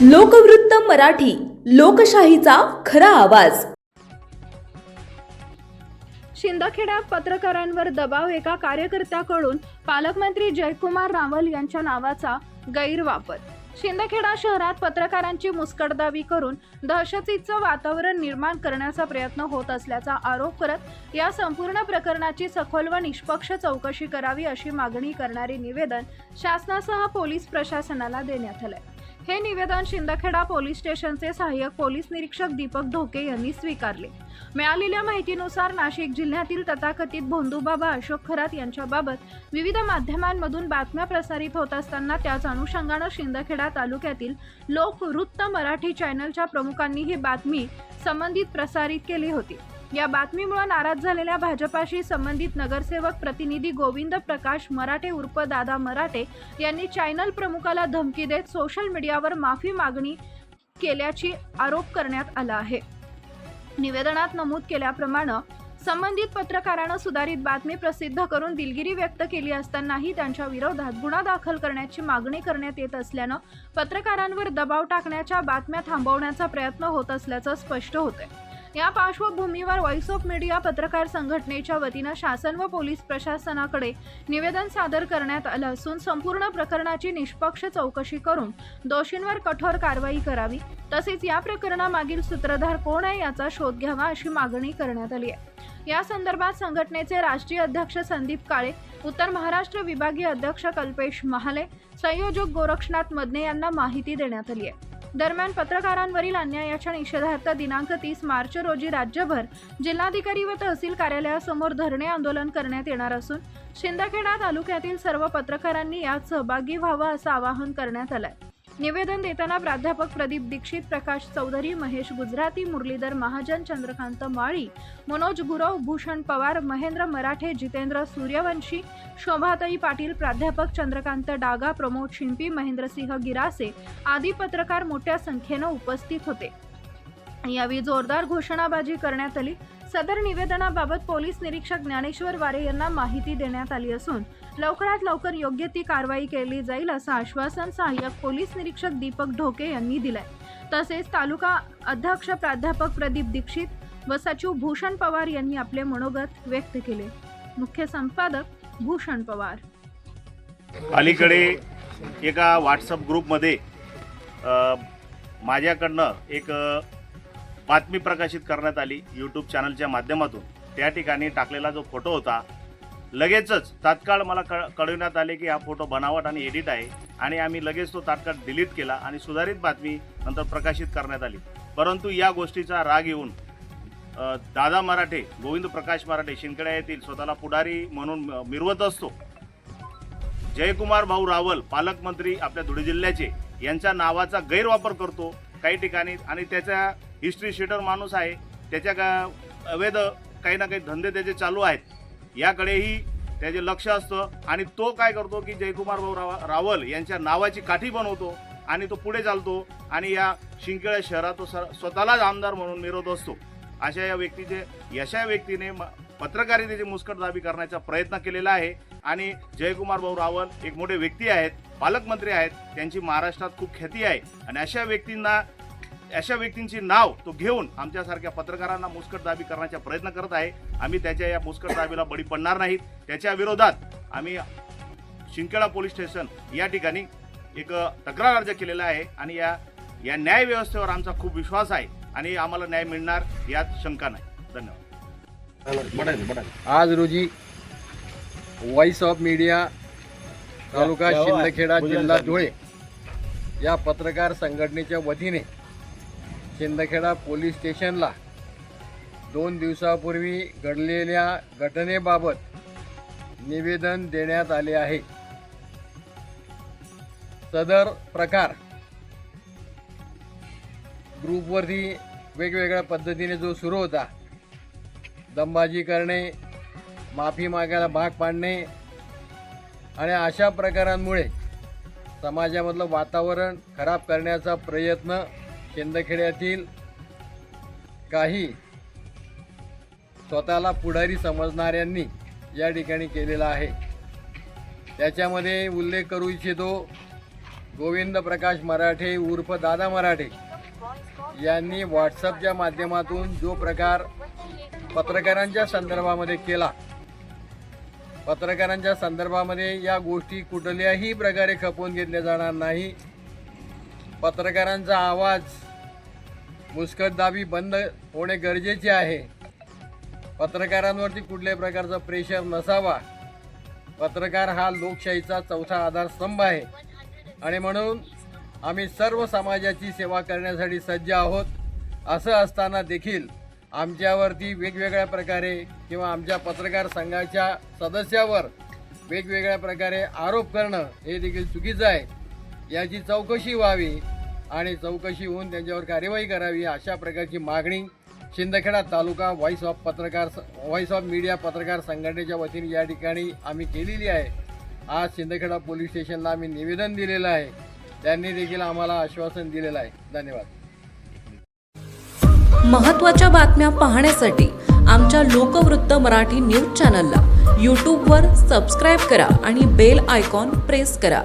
लोकवृत्त मराठी, लोकशाहीचा खरा आवाज. शिंदखेड्यात पत्रकारांवर दबाव. एका कार्यकर्त्याकडून पालकमंत्री जयकुमार रावल यांच्या नावाचा गैरवापर. शिंदखेडा शहरात पत्रकारांची मुस्कटदाबी करून दहशतीचं वातावरण निर्माण करण्याचा प्रयत्न होत असल्याचा आरोप करत या संपूर्ण प्रकरणाची सखोल व निष्पक्ष चौकशी करावी अशी मागणी करणारे निवेदन शासनासह पोलीस प्रशासनाला देण्यात आले. हे निवेदन शिंदखेडा पोलीस स्टेशनचे सहाय्यक पोलीस निरीक्षक दीपक ढोके यांनी स्वीकारले. मिळालेल्या माहितीनुसार नाशिक जिल्ह्यातील तथाकथित भोंदूबाबा अशोक खरात यांच्याबाबत विविध माध्यमांमधून बातम्या प्रसारित होत असताना त्याच अनुषंगानं शिंदखेडा तालुक्यातील लोकवृत्त मराठी चॅनलच्या प्रमुखांनी ही बातमी संबंधित प्रसारित केली होती. या बातमीमुळे नाराज झालेल्या भाजपाशी संबंधित नगरसेवक प्रतिनिधी गोविंद प्रकाश मराठे उर्फ दादा मराठे यांनी चॅनल प्रमुखाला धमकी देत सोशल मीडियावर माफी मागणी केल्याची आरोप करण्यात आला आहे. निवेदनात नमूद केल्याप्रमाणे संबंधित पत्रकारानं सुधारित बातमी प्रसिद्ध करून दिलगिरी व्यक्त केली असतानाही त्यांच्या विरोधात गुन्हा दाखल करण्याची मागणी करण्यात येत असल्यानं पत्रकारांवर दबाव टाकण्याच्या बातम्या थांबवण्याचा प्रयत्न होत असल्याचं स्पष्ट होतंय. या पार्श्वभूमीवर व्हॉइस ऑफ मीडिया पत्रकार संघटनेच्या वतीनं शासन व पोलीस प्रशासनाकडे निवेदन सादर करण्यात आलं असून संपूर्ण प्रकरणाची निष्पक्ष चौकशी करून दोषींवर कठोर कारवाई करावी, तसेच या प्रकरणामागील सूत्रधार कोण आहे याचा शोध घ्यावा अशी मागणी करण्यात आली आहे. या संदर्भात संघटनेचे राष्ट्रीय अध्यक्ष संदीप काळे, उत्तर महाराष्ट्र विभागीय अध्यक्ष कल्पेश महाले, संयोजक गोरक्षनाथ मदने यांना माहिती देण्यात आली आहे. दरम्यान पत्रकारांवरील अन्यायाच्या निषेधार्थ दिनांक 30 मार्च रोजी राज्यभर जिल्हाधिकारी व तहसील कार्यालयासमोर धरणे आंदोलन करण्यात येणार असून शिंदखेडा तालुक्यातील सर्व पत्रकारांनी यात सहभागी व्हावं असं आवाहन करण्यात आलंय. निवेदन देताना प्राध्यापक प्रदीप दीक्षित, प्रकाश चौधरी, महेश गुजराती, मुरलीधर महाजन, चंद्रकांत माळी, मनोज गुरव, भूषण पवार, महेंद्र मराठे, जितेंद्र सूर्यवंशी, शोभाताई पाटील, प्राध्यापक चंद्रकांत डागा, प्रमोद शिंपी, महेंद्रसिंह गिरासे आदी पत्रकार मोठ्या संख्येनं उपस्थित होते. यावेळी जोरदार घोषणाबाजी करण्यात आली. सदर निवेदनाबाबत पोलीस निरीक्षक ज्ञानेश्वर वारे यांना माहिती देण्यात आली असून लवकरात लवकर योग्य ती कारवाई केली जाईल असं आश्वासन सहाय्यक पोलीस निरीक्षक दीपक ढोके यांनी दिलंय. तसेच तालुका अध्यक्ष प्राध्यापक प्रदीप दीक्षित व सचिव भूषण पवार यांनी आपले मनोगत व्यक्त केले. मुख्य संपादक भूषण पवार. अलीकडे एका व्हॉट्सअप ग्रुपमध्ये माझ्याकडनं एक बातमी प्रकाशित करण्यात आली यूट्यूब चॅनलच्या माध्यमातून. त्या ठिकाणी टाकलेला जो फोटो होता लगेचच तात्काळ मला कळविण्यात आले की हा फोटो बनावट आणि एडिट आहे आणि आम्ही लगेच तो तात्काळ डिलीट केला आणि सुधारित बातमी नंतर प्रकाशित करण्यात आली. परंतु या गोष्टीचा राग येऊन दादा मराठे, गोविंद प्रकाश मराठे शिंदखेडा येथील स्वतःला पुढारी म्हणून मिरवत असतो, जयकुमार भाऊ रावल पालकमंत्री आपल्या धुळे जिल्ह्याचे यांच्या नावाचा गैरवापर करतो काही ठिकाणी आणि त्याचा हिस्ट्री शीटर माणूस आहे, त्याच्या अवैध काही ना काही धंदे त्याचे चालू आहेत, याकडेही त्याचे लक्ष असतं आणि तो काय करतो की जयकुमार भाऊ रावल यांच्या नावाची काठी बनवतो आणि तो पुढे चालतो आणि या शिंदखेडा शहरात तो स्वतःलाच आमदार म्हणून मिरवत असतो. अशा व्यक्तीने पत्रकारितेची मुस्कटदाबी करण्याचा प्रयत्न केलेला आहे आणि जयकुमार भाऊ रावल एक मोठे व्यक्ती आहेत, पालकमंत्री आहेत, त्यांची महाराष्ट्रात खूप ख्याती आहे आणि अशा व्यक्तींची नाव तो घेऊन आमच्यासारख्या पत्रकारांना मुस्कटदाबी करण्याचा प्रयत्न करत आहे. आम्ही त्याच्या या मुस्कटदाबीला बळी पडणार नाहीत. त्याच्या विरोधात आम्ही शिंदखेडा पोलीस स्टेशन या ठिकाणी एक तक्रार अर्ज केलेला आहे आणि या न्याय व्यवस्थेवर आमचा खूप विश्वास आहे आणि आम्हाला न्याय मिळणार यात शंका नाही. धन्यवाद. आज रोजी व्हॉइस ऑफ मीडिया तालुका शिंदखेडा जिल्हा धुळे या पत्रकार संघटनेच्या वतीने शिंदखेडा पोलीस स्टेशनला 2 दिवसापूर्वी घडलेल्या घटनेबाबत निवेदन देण्यात आले आहे. सदर प्रकार ग्रुपवरती वेगवेगळ्या पद्धतीने जो सुरू होता, दमबाजी करणे, माफी मागायला भाग पाडणे आणि अशा प्रकारांमुळे समाजामधलं वातावरण खराब करण्याचा प्रयत्न शिंदखेड्यातील काही स्वतःला पुढारी समजणाऱ्यांनी या ठिकाणी केलेला आहे. त्याच्यामध्ये उल्लेख करू इच्छितो गोविंद प्रकाश मराठे उर्फ दादा मराठे यांनी व्हॉट्सअपच्या माध्यमातून जो प्रकार पत्रकारांच्या संदर्भामध्ये केला, पत्रकारांच्या संदर्भामध्ये या गोष्टी कुठल्याही प्रकारे खपवून घेतल्या जाणार नाही. पत्रकारांचा आवाज मुस्कटदाबी बंद होणे गरजेचे आहे. पत्रकारांवरती कुठल्याही प्रकारचा प्रेशर नसावा. पत्रकार हा लोकशाहीचा चौथा आधारस्तंभ आहे आणि म्हणून आम्ही सर्व समाजाची सेवा करण्यासाठी सज्ज आहोत. असं असताना देखील आमच्यावरती वेगवेगळ्या प्रकारे किंवा आमच्या पत्रकार संघाच्या सदस्यावर वेगवेगळ्या प्रकारे आरोप करणं हे देखील चुकीचं आहे. याची चौकशी व्हावी आणि चौकशी होऊन त्यांच्यावर कार्यवाही करावी अशा प्रकारची मागणी शिंदखेडा तालुका व्हॉइस ऑफ मीडिया पत्रकार संघटनेच्या वतीने या ठिकाणी आम्ही केलेली आहे. आज शिंदखेडा पोलीस स्टेशनला आम्ही निवेदन दिलेलं आहे. त्यांनी देखील आम्हाला आश्वासन दिलेलं आहे. धन्यवाद. महत्त्वाच्या बातम्या पाहण्यासाठी आमच्या लोकवृत्त मराठी न्यूज चॅनलला यूट्यूबवर सबस्क्राईब करा आणि बेल आयकॉन प्रेस करा.